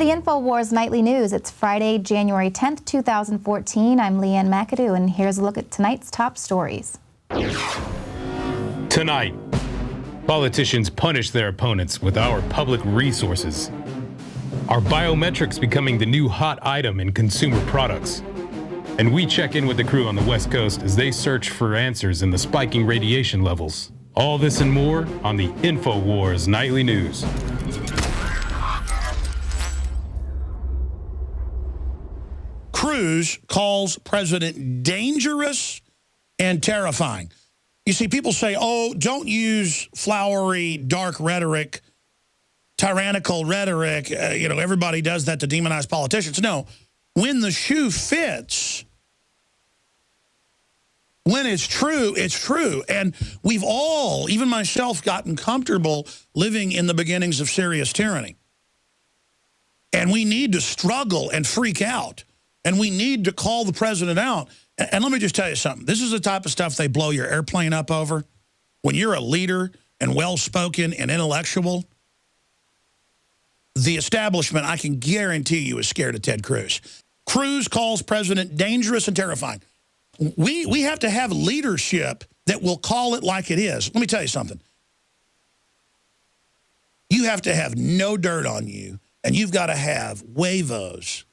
the Infowars Nightly News. It's Friday, January 10th, 2014. I'm LeeAnn McAdoo, and here's a look at tonight's top stories. Tonight, politicians punish their opponents with our public resources. Are biometrics becoming the new hot item in consumer products? And we check in with the crew on the West Coast as they search for answers in the spiking radiation levels. All this and more on the Infowars Nightly News. Cruz calls president dangerous and terrifying. You see, people say, oh, don't use flowery, dark rhetoric, tyrannical rhetoric. Everybody does that to demonize politicians. No, when the shoe fits, when it's true, it's true. And we've all, even myself, gotten comfortable living in the beginnings of serious tyranny. And we need to struggle and freak out. And we need to call the president out. And let me just tell you something. This is the type of stuff they blow your airplane up over. When you're a leader and well-spoken and intellectual, the establishment, I can guarantee you, is scared of Ted Cruz. Cruz calls president dangerous and terrifying. We have to have leadership that will call it like it is. Let me tell you something. You have to have no dirt on you, and you've got to have huevos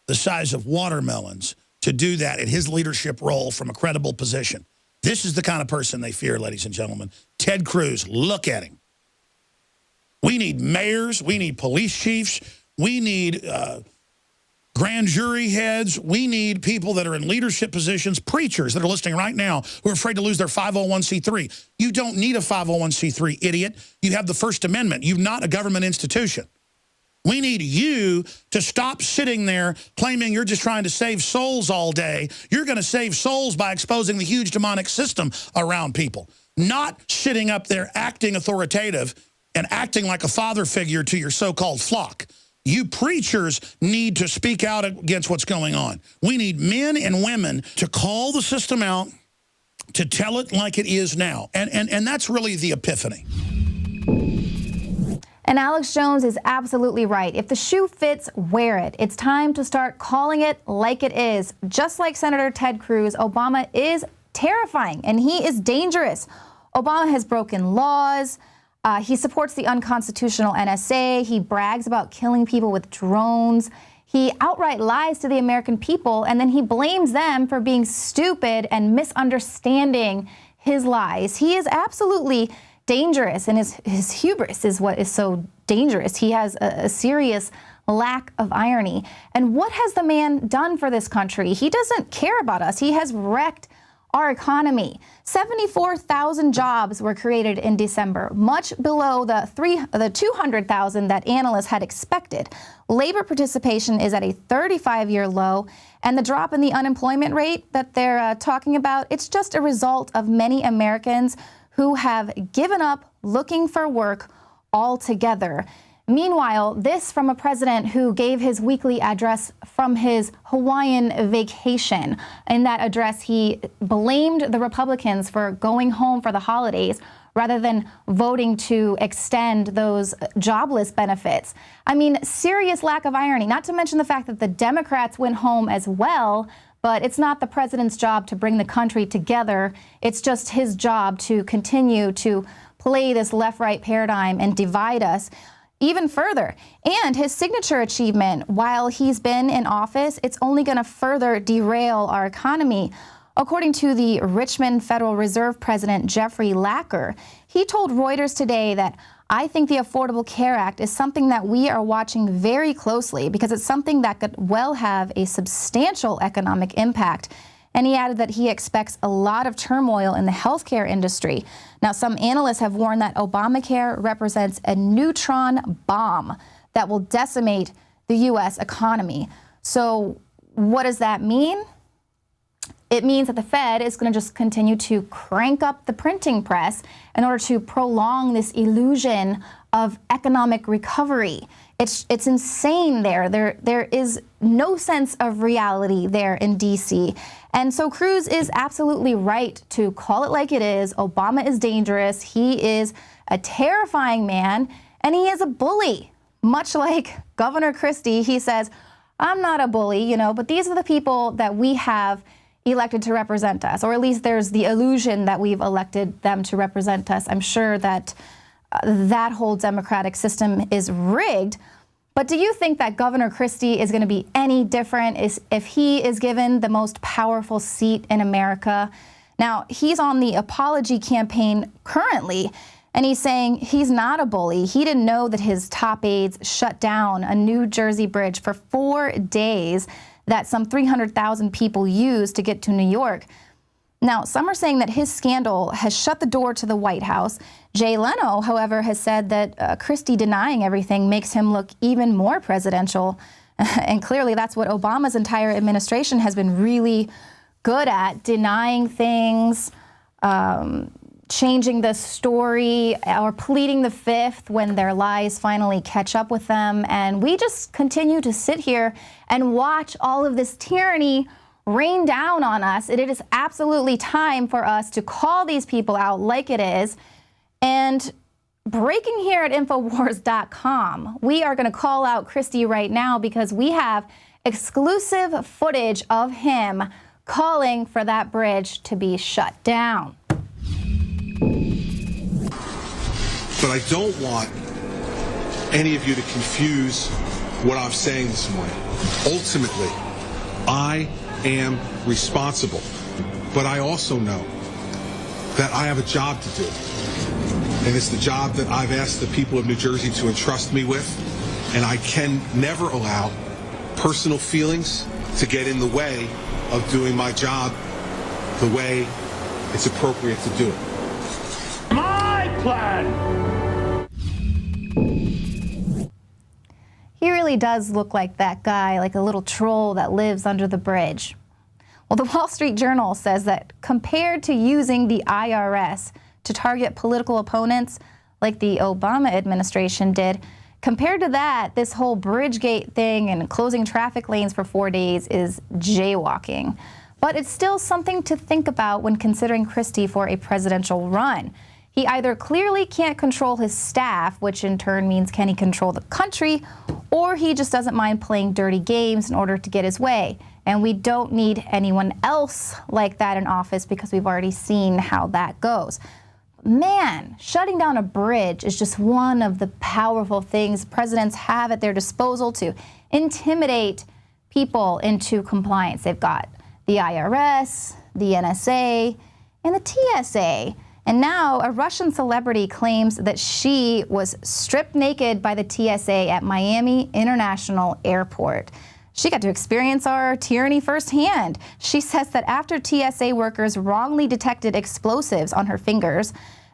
the size of watermelons to do that in his leadership role from a credible position. This is the kind of person they fear, ladies and gentlemen. Ted Cruz, look at him. We need mayors. We need police chiefs. We need grand jury heads. We need people that are in leadership positions, preachers that are listening right now who are afraid to lose their 501c3. You don't need a 501c3, idiot. You have the First Amendment. You're not a government institution. We need you to stop sitting there claiming you're just trying to save souls all day. You're going to save souls by exposing the huge demonic system around people, not sitting up there acting authoritative and acting like a father figure to your so-called flock. You preachers need to speak out against what's going on. We need men and women to call the system out, to tell it like it is now. And that's really the epiphany. And Alex Jones is absolutely right. If the shoe fits, wear it. It's time to start calling it like it is. Just like Senator Ted Cruz, Obama is terrifying and he is dangerous. Obama has broken laws. He supports the unconstitutional NSA. He brags about killing people with drones. He outright lies to the American people, and then he blames them for being stupid and misunderstanding his lies. He is absolutely dangerous, and his hubris is what is so dangerous. He has a serious lack of irony. And what has the man done for this country? He doesn't care about us. He has wrecked our economy. 74,000 jobs were created in December, much below the 200,000 that analysts had expected. Labor participation is at a 35-year low, and the drop in the unemployment rate that they're talking about, it's just a result of many Americans who have given up looking for work altogether. Meanwhile, this from a president who gave his weekly address from his Hawaiian vacation. In that address, he blamed the Republicans for going home for the holidays rather than voting to extend those jobless benefits. I mean, serious lack of irony, not to mention the fact that the Democrats went home as well. But it's not the president's job to bring the country together. It's just his job to continue to play this left-right paradigm and divide us even further. And his signature achievement, while he's been in office, it's only going to further derail our economy. According to the Richmond Federal Reserve President Jeffrey Lacker, he told Reuters today that I think the Affordable Care Act is something that we are watching very closely because it's something that could well have a substantial economic impact. And he added that he expects a lot of turmoil in the healthcare industry. Now, some analysts have warned that Obamacare represents a neutron bomb that will decimate the U.S. economy. So what does that mean? It means that the Fed is going to just continue to crank up the printing press in order to prolong this illusion of economic recovery. It's insane there. There is no sense of reality there in D.C. And so Cruz is absolutely right to call it like it is. Obama is dangerous. He is a terrifying man, and he is a bully. much like Governor Christie, he says, I'm not a bully, you know, but these are the people that we have elected to represent us, or at least there's the illusion that we've elected them to represent us. I'm sure that that whole democratic system is rigged. But do you think that Governor Christie is going to be any different if he is given the most powerful seat in America? Now, he's on the apology campaign currently, and he's saying he's not a bully. He didn't know that his top aides shut down a New Jersey bridge for 4 days that some 300,000 people used to get to New York. Now, some are saying that his scandal has shut the door to the White House. Jay Leno, however, has said that Christie denying everything makes him look even more presidential. And clearly that's what Obama's entire administration has been really good at, denying things, changing the story, or pleading the fifth when their lies finally catch up with them. And we just continue to sit here and watch all of this tyranny rain down on us. It is absolutely time for us to call these people out like it is. And breaking here at Infowars.com, we are going to call out Christie right now because we have exclusive footage of him calling for that bridge to be shut down. But I don't want any of you to confuse what I'm saying this morning. Ultimately, I am responsible, but I also know that I have a job to do. And it's the job that I've asked the people of New Jersey to entrust me with, and I can never allow personal feelings to get in the way of doing my job the way it's appropriate to do it. My plan! He really does look like that guy, like a little troll that lives under the bridge. Well, the Wall Street Journal says that compared to using the IRS to target political opponents like the Obama administration did, compared to that, this whole Bridgegate thing and closing traffic lanes for 4 days is jaywalking. But it's still something to think about when considering Christie for a presidential run. He either clearly can't control his staff, which in turn means can he control the country, or he just doesn't mind playing dirty games in order to get his way. And we don't need anyone else like that in office because we've already seen how that goes. Man, shutting down a bridge is just one of the powerful things presidents have at their disposal to intimidate people into compliance. They've got the IRS, the NSA, and the TSA. And now a Russian celebrity claims that she was stripped naked by the TSA at Miami International Airport. She got to experience our tyranny firsthand. She says that after TSA workers wrongly detected explosives on her fingers,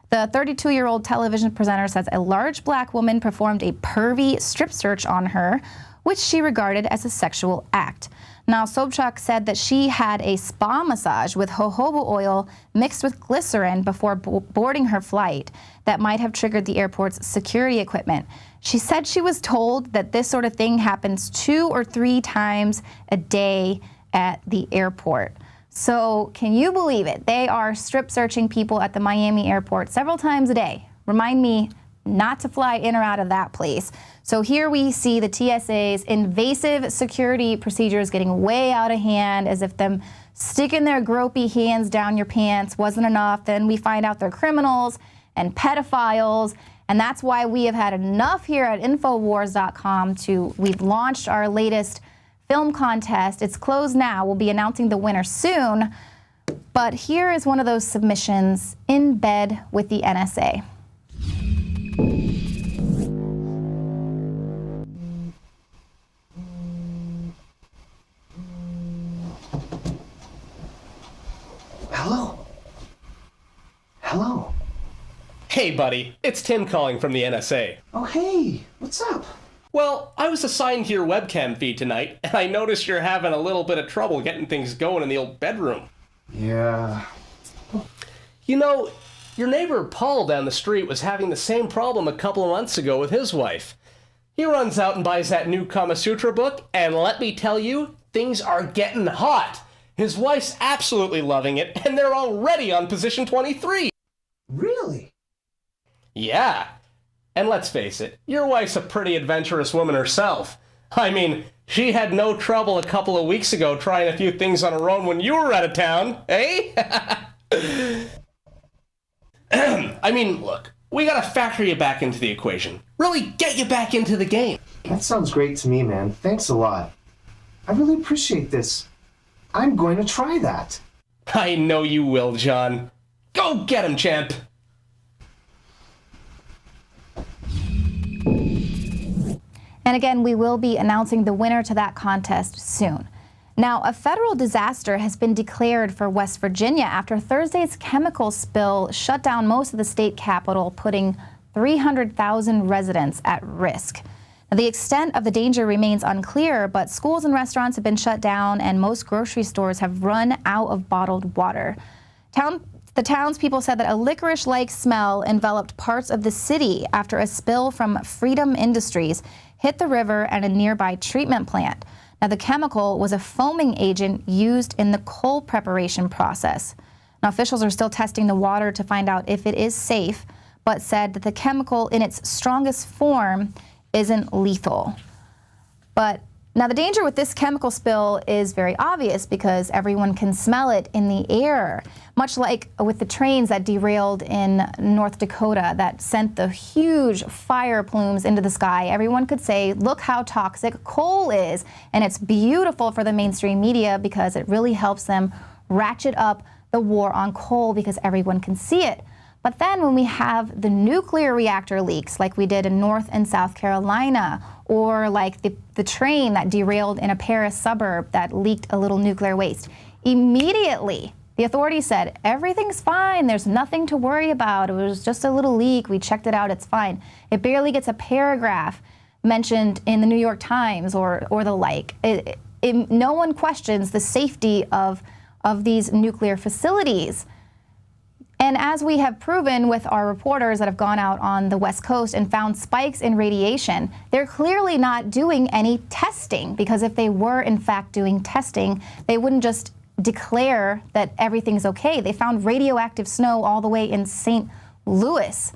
the 32-year-old television presenter says a large black woman performed a pervy strip search on her, which she regarded as a sexual act. Now, Sobchak said that she had a spa massage with jojoba oil mixed with glycerin before boarding her flight that might have triggered the airport's security equipment. She said she was told that this sort of thing happens 2 or 3 times a day at the airport. So can you believe it? They are strip searching people at the Miami airport several times a day. Remind me not to fly in or out of that place. So here we see the TSA's invasive security procedures getting way out of hand, as if them sticking their gropey hands down your pants wasn't enough. Then we find out they're criminals and pedophiles. And that's why we have had enough here at Infowars.com we've launched our latest film contest. It's closed now. We'll be announcing the winner soon. But here is one of those submissions in bed with the NSA. Hello? Hello? Hey, buddy. It's Tim calling from the NSA. Oh, hey. What's up? Well, I was assigned to your webcam feed tonight, and I noticed you're having a little bit of trouble getting things going in the old bedroom. Yeah. You know, your neighbor Paul down the street was having the same problem a couple of months ago with his wife. He runs out and buys that new Kama Sutra book, and let me tell you, things are getting hot. His wife's absolutely loving it, and they're already on position 23. Really? Yeah. And let's face it, your wife's a pretty adventurous woman herself. I mean, she had no trouble a couple of weeks ago trying a few things on her own when you were out of town, eh? I mean, look, we gotta factor you back into the equation. Really get you back into the game. That sounds great to me, man. Thanks a lot. I really appreciate this. I'm going to try that. I know you will, John. Go get him, champ. And again, we will be announcing the winner to that contest soon. Now, a federal disaster has been declared for West Virginia after Thursday's chemical spill shut down most of the state capital, putting 300,000 residents at risk. Now, the extent of the danger remains unclear, but schools and restaurants have been shut down and most grocery stores have run out of bottled water. The townspeople said that a licorice-like smell enveloped parts of the city after a spill from Freedom Industries hit the river and a nearby treatment plant. Now, the chemical was a foaming agent used in the coal preparation process. Now, officials are still testing the water to find out if it is safe, but said that the chemical in its strongest form isn't lethal. But now the danger with this chemical spill is very obvious because everyone can smell it in the air, much like with the trains that derailed in North Dakota that sent the huge fire plumes into the sky. Everyone could say, look how toxic coal is. And it's beautiful for the mainstream media because it really helps them ratchet up the war on coal because everyone can see it. But then when we have the nuclear reactor leaks like we did in North and South Carolina, or like the train that derailed in a Paris suburb that leaked a little nuclear waste, immediately the authorities said, everything's fine, there's nothing to worry about, it was just a little leak, we checked it out, it's fine. It barely gets a paragraph mentioned in the New York Times or the like. No one questions the safety of these nuclear facilities. And as we have proven with our reporters that have gone out on the West Coast and found spikes in radiation, they're clearly not doing any testing, because if they were in fact doing testing, they wouldn't just declare that everything's okay. They found radioactive snow all the way in St. Louis.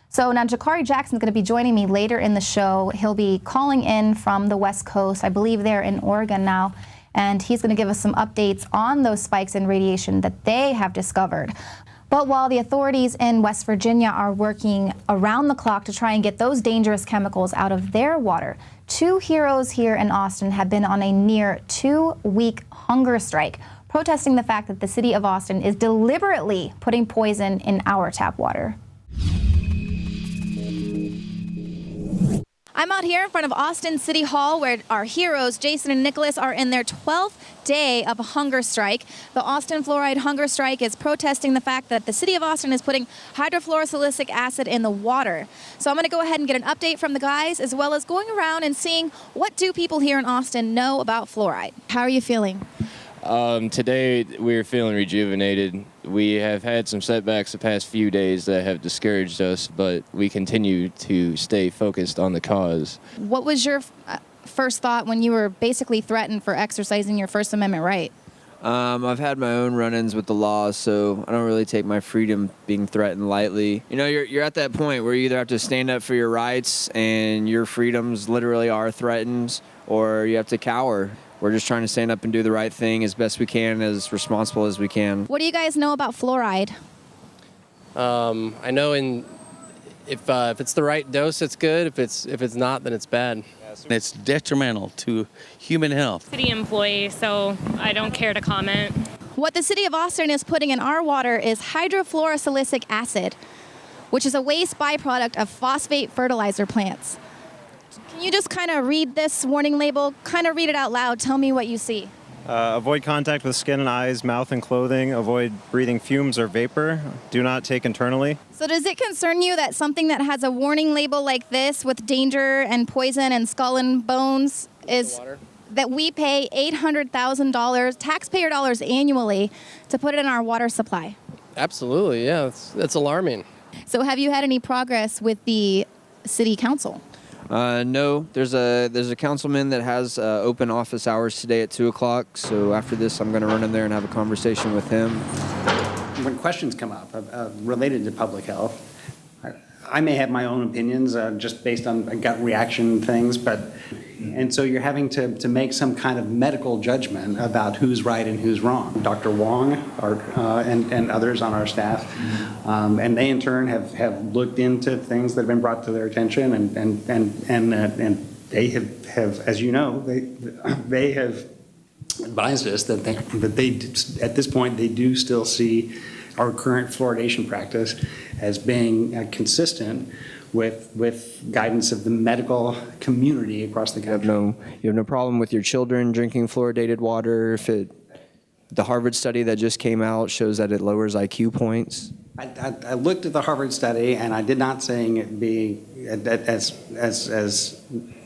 So now Jakari Jackson's going to be joining me later in the show. He'll be calling in from the West Coast. I believe they're in Oregon now. And he's going to give us some updates on those spikes in radiation that they have discovered. But while the authorities in West Virginia are working around the clock to try and get those dangerous chemicals out of their water, two heroes here in Austin have been on a near 2-week hunger strike, protesting the fact that the city of Austin is deliberately putting poison in our tap water. I'm out here in front of Austin City Hall where our heroes, Jason and Nicholas, are in their 12th day of a hunger strike. The Austin Fluoride Hunger Strike is protesting the fact that the city of Austin is putting hydrofluorosilicic acid in the water. So I'm going to go ahead and get an update from the guys, as well as going around and seeing what do people here in Austin know about fluoride. How are you feeling? Today we're feeling rejuvenated. We have had some setbacks the past few days that have discouraged us, but we continue to stay focused on the cause. What was your first thought when you were basically threatened for exercising your First Amendment right? I've had my own run-ins with the law, so I don't really take my freedom being threatened lightly. You know, you're at that point where you either have to stand up for your rights and your freedoms literally are threatened, or you have to cower. We're just trying to stand up and do the right thing as best we can, as responsible as we can. What do you guys know about fluoride? I know if it's the right dose, it's good. If it's not, then it's bad. It's detrimental to human health. City employee, so I don't care to comment. What the city of Austin is putting in our water is hydrofluorosilicic acid, which is a waste byproduct of phosphate fertilizer plants. Can you just kind of read this warning label? Kind of read it out loud. Tell me what you see. Avoid contact with skin and eyes, mouth and clothing. Avoid breathing fumes or vapor. Do not take internally. So does it concern you that something that has a warning label like this with danger and poison and skull and bones is that we pay $800,000 taxpayer dollars annually to put it in our water supply? Absolutely, yeah. That's alarming. So have you had any progress with the city council? No, there's a councilman that has open office hours today at 2 o'clock. So after this, I'm going to run in there and have a conversation with him. When questions come up related to public health, I may have my own opinions just based on gut reaction things, and so you're having to make some kind of medical judgment about who's right and who's wrong. Dr. Wong and others on our staff, and they in turn have looked into things that have been brought to their attention, and they have, as you know, they have advised us that they at this point they do still see our current fluoridation practice as being consistent with guidance of the medical community across the country. You have no problem with your children drinking fluoridated water the Harvard study that just came out shows that it lowers IQ points. I looked at the Harvard study, and I did not saying it be as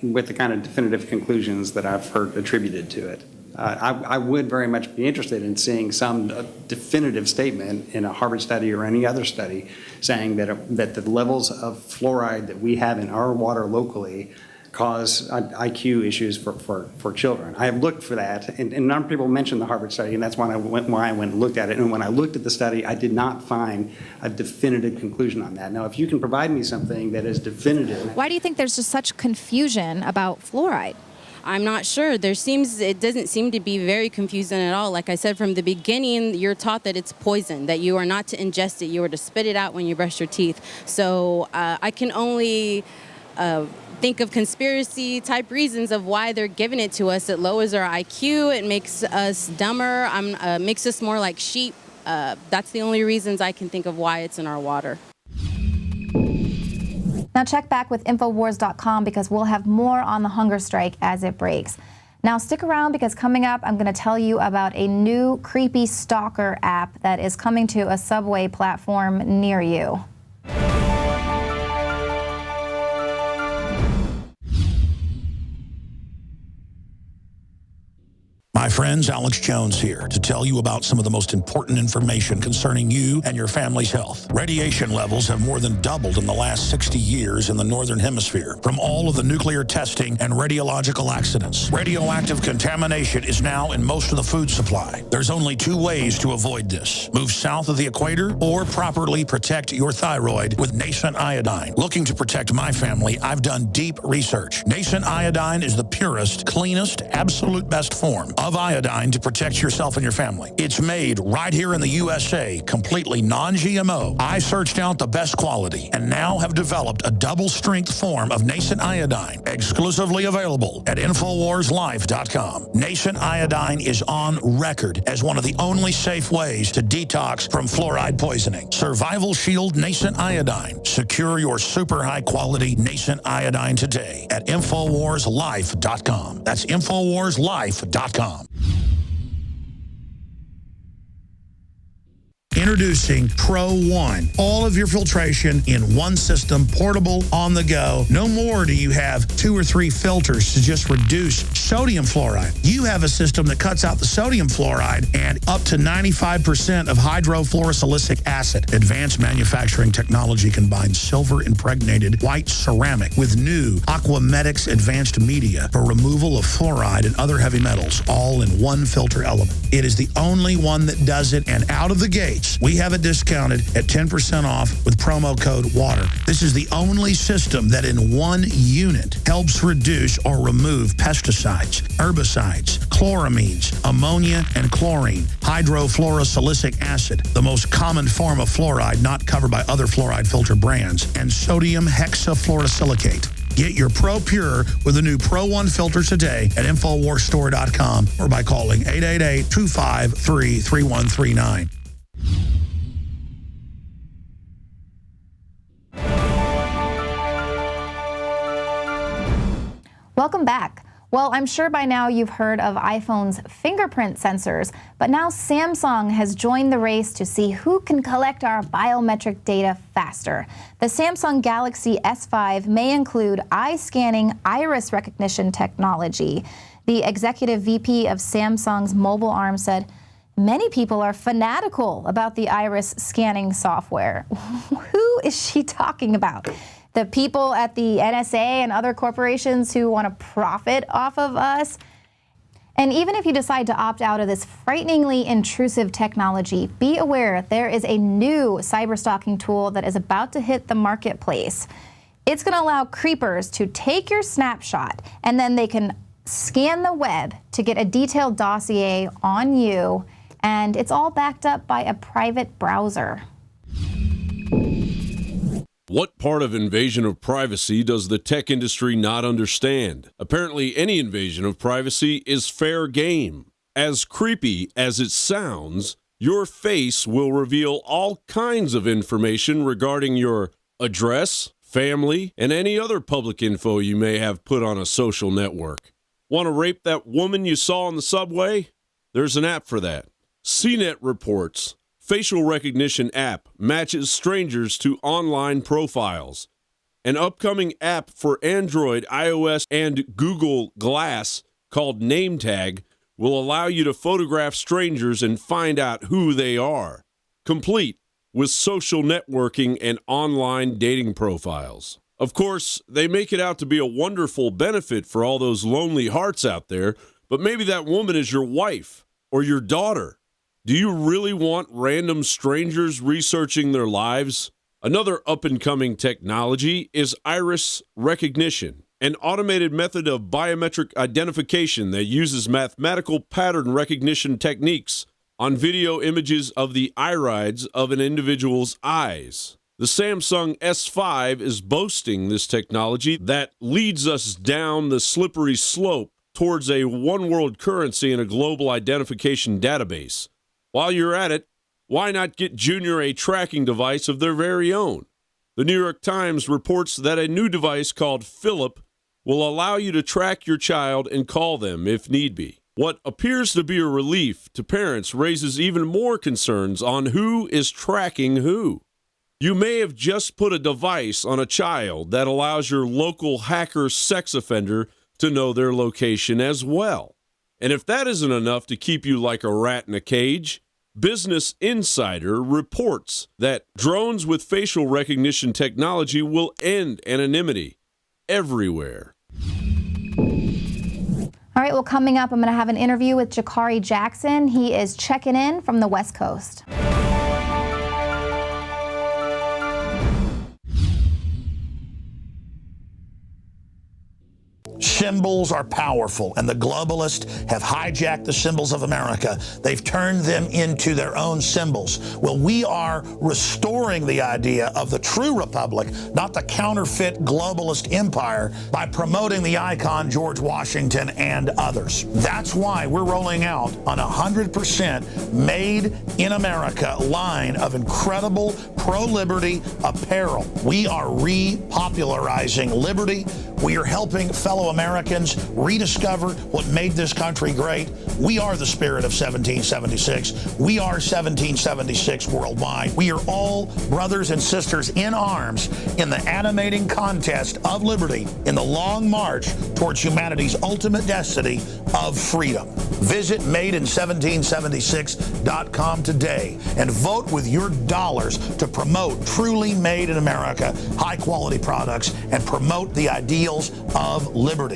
with the kind of definitive conclusions that I've heard attributed to it. I would very much be interested in seeing some definitive statement in a Harvard study or any other study saying that the levels of fluoride that we have in our water locally cause IQ issues for children. I have looked for that, and a number of people mentioned the Harvard study, and that's why I went and looked at it. And when I looked at the study, I did not find a definitive conclusion on that. Now, if you can provide me something that is definitive. Why do you think there's just such confusion about fluoride? I'm not sure. It doesn't seem to be very confusing at all. Like I said, from the beginning, you're taught that it's poison, that you are not to ingest it. You are to spit it out when you brush your teeth. So I can only think of conspiracy type reasons of why they're giving it to us. It lowers our IQ. It makes us dumber. Makes us more like sheep. That's the only reasons I can think of why it's in our water. Now check back with Infowars.com because we'll have more on the hunger strike as it breaks. Now stick around because coming up, I'm going to tell you about a new creepy stalker app that is coming to a subway platform near you. My friends, Alex Jones here to tell you about some of the most important information concerning you and your family's health. Radiation levels have more than doubled in the last 60 years in the Northern Hemisphere from all of the nuclear testing and radiological accidents. Radioactive contamination is now in most of the food supply. There's only two ways to avoid this. Move south of the equator or properly protect your thyroid with nascent iodine. Looking to protect my family, I've done deep research. Nascent iodine is the purest, cleanest, absolute best form of iodine to protect yourself and your family. It's made right here in the USA, completely non-GMO. I searched out the best quality and now have developed a double-strength form of nascent iodine, exclusively available at InfoWarsLife.com. Nascent iodine is on record as one of the only safe ways to detox from fluoride poisoning. Survival Shield Nascent Iodine. Secure your super high-quality nascent iodine today at InfoWarsLife.com. That's InfoWarsLife.com. Introducing Pro One. All of your filtration in one system, portable, on the go. No more do you have 2 or 3 filters to just reduce sodium fluoride. You have a system that cuts out the sodium fluoride and up to 95% of hydrofluorosilicic acid. Advanced manufacturing technology combines silver-impregnated white ceramic with new Aquamedics advanced media for removal of fluoride and other heavy metals, all in one filter element. It is the only one that does it, and out of the gates, we have it discounted at 10% off with promo code WATER. This is the only system that in one unit helps reduce or remove pesticides, herbicides, chloramines, ammonia, and chlorine, hydrofluorosilicic acid, the most common form of fluoride not covered by other fluoride filter brands, and sodium hexafluorosilicate. Get your Pro Pure with the new Pro One filter today at InfoWarsStore.com or by calling 888-253-3139. Welcome back. Well, I'm sure by now you've heard of iPhone's fingerprint sensors, but now Samsung has joined the race to see who can collect our biometric data faster. The Samsung Galaxy S5 may include eye-scanning iris recognition technology. The executive VP of Samsung's mobile arm said, "Many people are fanatical about the iris scanning software." Who is she talking about? The people at the NSA and other corporations who want to profit off of us? And even if you decide to opt out of this frighteningly intrusive technology, be aware there is a new cyberstalking tool that is about to hit the marketplace. It's going to allow creepers to take your snapshot, and then they can scan the web to get a detailed dossier on you, and it's all backed up by a private browser. What part of invasion of privacy does the tech industry not understand? Apparently, any invasion of privacy is fair game. As creepy as it sounds, your face will reveal all kinds of information regarding your address, family, and any other public info you may have put on a social network. Want to rape that woman you saw on the subway? There's an app for that. CNET reports facial recognition app matches strangers to online profiles. An upcoming app for Android, iOS, and Google Glass called NameTag will allow you to photograph strangers and find out who they are, complete with social networking and online dating profiles. Of course, they make it out to be a wonderful benefit for all those lonely hearts out there, but maybe that woman is your wife or your daughter. Do you really want random strangers researching their lives? Another up-and-coming technology is iris recognition, an automated method of biometric identification that uses mathematical pattern recognition techniques on video images of the irides of an individual's eyes. The Samsung S5 is boasting this technology that leads us down the slippery slope towards a one-world currency and a global identification database. While you're at it, why not get Junior a tracking device of their very own? The New York Times reports that a new device called Philip will allow you to track your child and call them if need be. What appears to be a relief to parents raises even more concerns on who is tracking who. You may have just put a device on a child that allows your local hacker sex offender to know their location as well. And if that isn't enough to keep you like a rat in a cage, Business Insider reports that drones with facial recognition technology will end anonymity everywhere. All right, well, coming up, I'm going to have an interview with Jakari Jackson. He is checking in from the West Coast. Symbols are powerful, and the globalists have hijacked the symbols of America. They've turned them into their own symbols. Well, we are restoring the idea of the true republic, not the counterfeit globalist empire, by promoting the icon George Washington and others. That's why we're rolling out an 100% made in America line of incredible pro-liberty apparel. We are repopularizing liberty. We are helping fellow Americans rediscover what made this country great. We are the spirit of 1776. We are 1776 worldwide. We are all brothers and sisters in arms in the animating contest of liberty in the long march towards humanity's ultimate destiny of freedom. Visit madein1776.com today and vote with your dollars to promote truly made in America, high-quality products, and promote the ideals of liberty.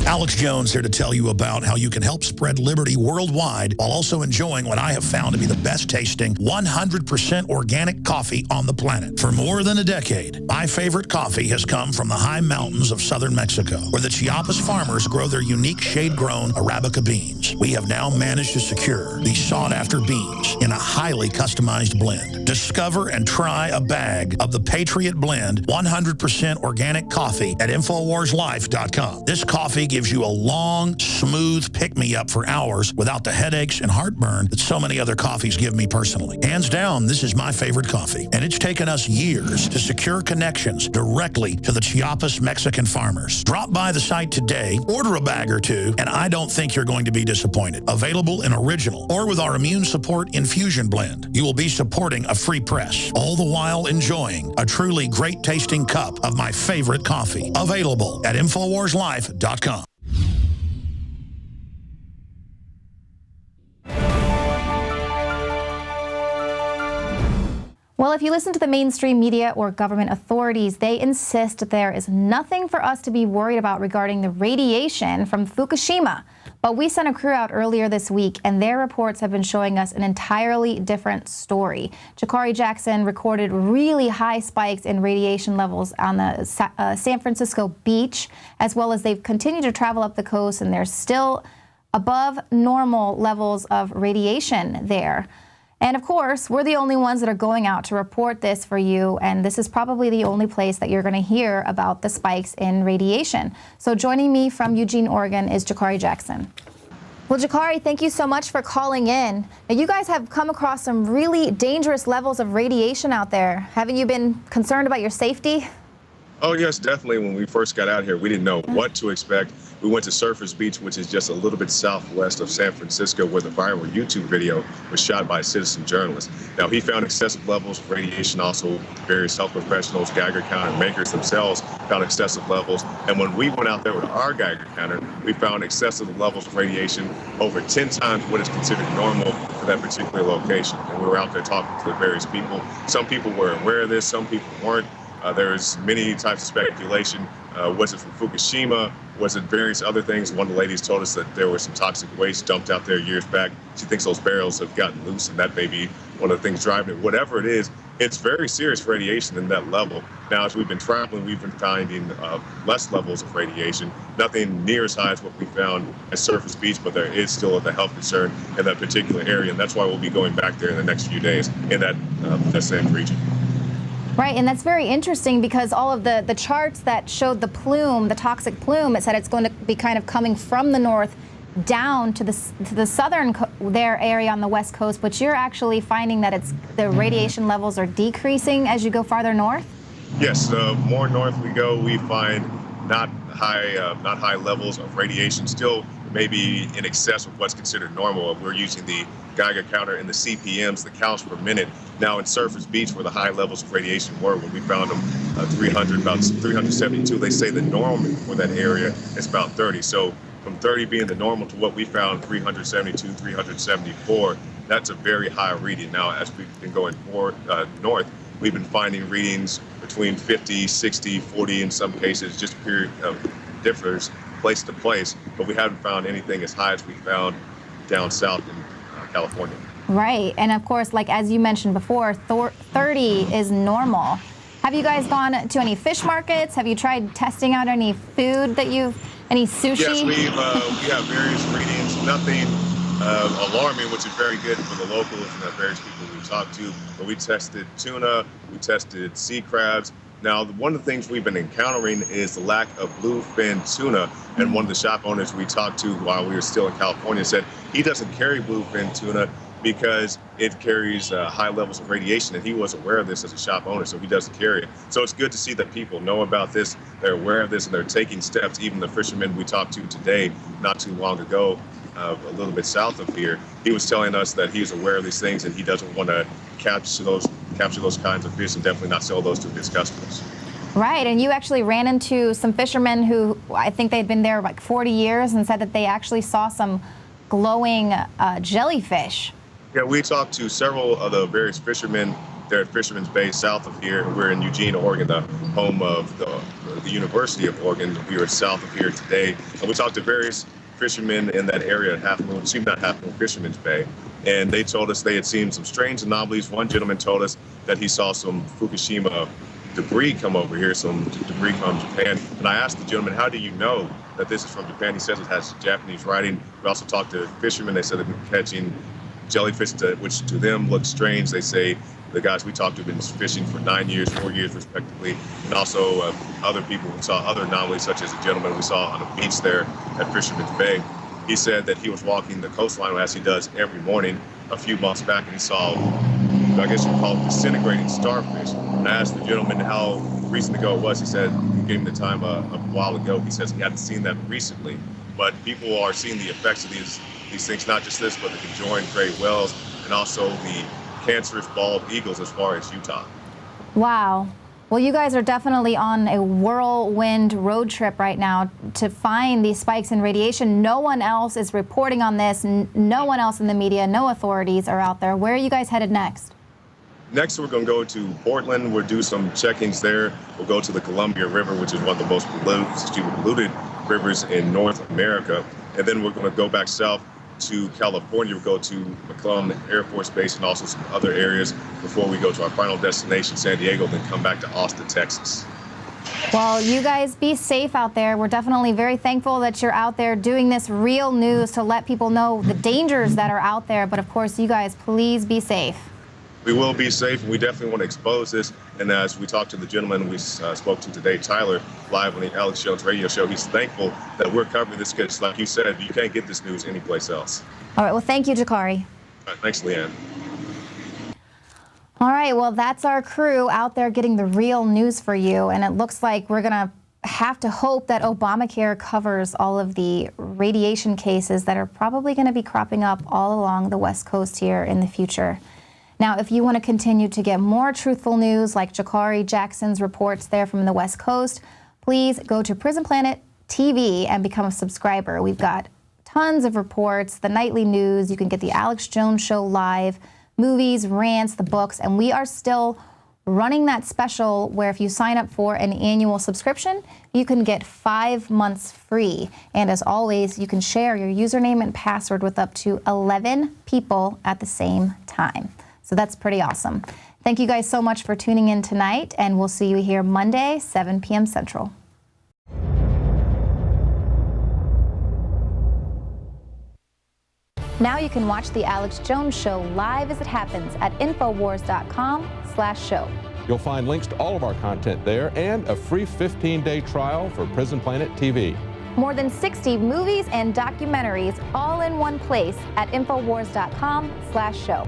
Alex Jones here to tell you about how you can help spread liberty worldwide while also enjoying what I have found to be the best tasting 100% organic coffee on the planet. For more than a decade, my favorite coffee has come from the high mountains of southern Mexico, where the Chiapas farmers grow their unique shade-grown Arabica beans. We have now managed to secure these sought-after beans in a highly customized blend. Discover and try a bag of the Patriot Blend 100% organic coffee at InfoWarsLife.com. This coffee gives you a long, smooth pick-me-up for hours without the headaches and heartburn that so many other coffees give me personally. Hands down, this is my favorite coffee, and it's taken us years to secure connections directly to the Chiapas Mexican farmers. Drop by the site today, order a bag or two, and I don't think you're going to be disappointed. Available in original or with our immune support infusion blend. You will be supporting a free press, all the while enjoying a truly great-tasting cup of my favorite coffee. Available at InfoWarsLife.com. Well, if you listen to the mainstream media or government authorities, they insist there is nothing for us to be worried about regarding the radiation from Fukushima. But we sent a crew out earlier this week, and their reports have been showing us an entirely different story. Jakari Jackson recorded really high spikes in radiation levels on the San Francisco beach, as well as they've continued to travel up the coast, and there's still above normal levels of radiation there. And of course, we're the only ones that are going out to report this for you, and this is probably the only place that you're going to hear about the spikes in radiation. So joining me from Eugene, Oregon is Jakari Jackson. Well, Jakari, thank you so much for calling in. Now, you guys have come across some really dangerous levels of radiation out there. Haven't you been concerned about your safety? Oh, yes, definitely. When we first got out here, we didn't know what to expect. We went to Surfers Beach, which is just a little bit southwest of San Francisco, where the viral YouTube video was shot by a citizen journalist. Now, he found excessive levels of radiation. Also, various health professionals, Geiger counter makers themselves found excessive levels. And when we went out there with our Geiger counter, we found excessive levels of radiation over 10 times what is considered normal for that particular location. And we were out there talking to the various people. Some people were aware of this, some people weren't. There's many types of speculation. Was it from Fukushima? Was it various other things? One of the ladies told us that there was some toxic waste dumped out there years back. She thinks those barrels have gotten loose, and that may be one of the things driving it. Whatever it is, it's very serious radiation in that level. Now, as we've been traveling, we've been finding less levels of radiation, nothing near as high as what we found at Surfers Beach, but there is still a health concern in that particular area, and that's why we'll be going back there in the next few days in that same region. Right, and that's very interesting because all of the charts that showed the plume, the toxic plume, it said it's going to be kind of coming from the north down to the southern area on the west coast, but you're actually finding that the radiation levels are decreasing as you go farther north? Yes, the more north we go, we find not high levels of radiation, still maybe in excess of what's considered normal. We're using the Geiger counter and the CPMs, the counts per minute. Now in Surfers Beach, where the high levels of radiation were, when we found them about 372, they say the norm for that area is about 30. So from 30 being the normal to what we found, 372, 374, that's a very high reading. Now, as we've been going north, we've been finding readings between 50, 60, 40 in some cases, just period differs place to place, but we haven't found anything as high as we found down south in California. Right, and of course, like as you mentioned before, 30 is normal. Have you guys gone to any fish markets? Have you tried testing out any food any sushi? Yes, we have various readings, nothing alarming, which is very good for the locals and the various people we talked to, but we tested tuna, we tested sea crabs. Now, one of the things we've been encountering is the lack of bluefin tuna. And one of the shop owners we talked to while we were still in California said he doesn't carry bluefin tuna because it carries high levels of radiation, and he was aware of this as a shop owner, so he doesn't carry it. So it's good to see that people know about this, they're aware of this, and they're taking steps. Even the fisherman we talked to today, not too long ago, a little bit south of here, he was telling us that he's aware of these things and he doesn't want to capture those kinds of fish and definitely not sell those to his customers. Right, and you actually ran into some fishermen who I think they'd been there like 40 years and said that they actually saw some glowing jellyfish. Yeah, we talked to several of the various fishermen there at Fisherman's Bay south of here. We're in Eugene, Oregon, the home of the University of Oregon. We were south of here today, and we talked to various fishermen in that area at Fisherman's Bay, and they told us they had seen some strange anomalies. One gentleman told us that he saw some Fukushima debris come over here, some debris from Japan. And I asked the gentleman, how do you know that this is from Japan? He says it has Japanese writing. We also talked to fishermen. They said they've been catching jellyfish, which to them looks strange. They say the guys we talked to have been fishing for 9 years, 4 years respectively. And also other people who saw other anomalies, such as a gentleman we saw on a beach there at Fisherman's Bay. He said that he was walking the coastline as he does every morning a few months back, and he saw, I guess you would call it, disintegrating starfish. And I asked the gentleman how recent ago it was. He said he gave him the time a while ago. He says he hadn't seen that recently, but people are seeing the effects of these things, not just this, but the conjoined gray whales and also the cancerous bald eagles as far as Utah. Wow. Well, you guys are definitely on a whirlwind road trip right now to find these spikes in radiation. No one else is reporting on this. No one else in the media, no authorities are out there. Where are you guys headed next? Next, we're going to go to Portland. We'll do some checkings there. We'll go to the Columbia River, which is one of the most polluted rivers in North America. And then we're going to go back south to California. We'll go to McClellan Air Force Base and also some other areas before we go to our final destination, San Diego, then come back to Austin, Texas. Well, you guys be safe out there. We're definitely very thankful that you're out there doing this real news to let people know the dangers that are out there. But of course, you guys, please be safe. We will be safe, and we definitely want to expose this. And as we talked to the gentleman we spoke to today, Tyler, live on the Alex Jones radio show, he's thankful that we're covering this because, like you said, you can't get this news anyplace else. All right, well, thank you, Jakari. All right, thanks, LeeAnn. All right, well, that's our crew out there getting the real news for you. And it looks like we're going to have to hope that Obamacare covers all of the radiation cases that are probably going to be cropping up all along the West Coast here in the future. Now, if you want to continue to get more truthful news like Jakari Jackson's reports there from the West Coast, please go to Prison Planet TV and become a subscriber. We've got tons of reports, the nightly news. You can get the Alex Jones Show live, movies, rants, the books, and we are still running that special where if you sign up for an annual subscription, you can get 5 months free. And as always, you can share your username and password with up to 11 people at the same time. So that's pretty awesome. Thank you guys so much for tuning in tonight, and we'll see you here Monday, 7 p.m. Central. Now you can watch The Alex Jones Show live as it happens at Infowars.com/show. You'll find links to all of our content there and a free 15-day trial for Prison Planet TV. More than 60 movies and documentaries all in one place at Infowars.com/show.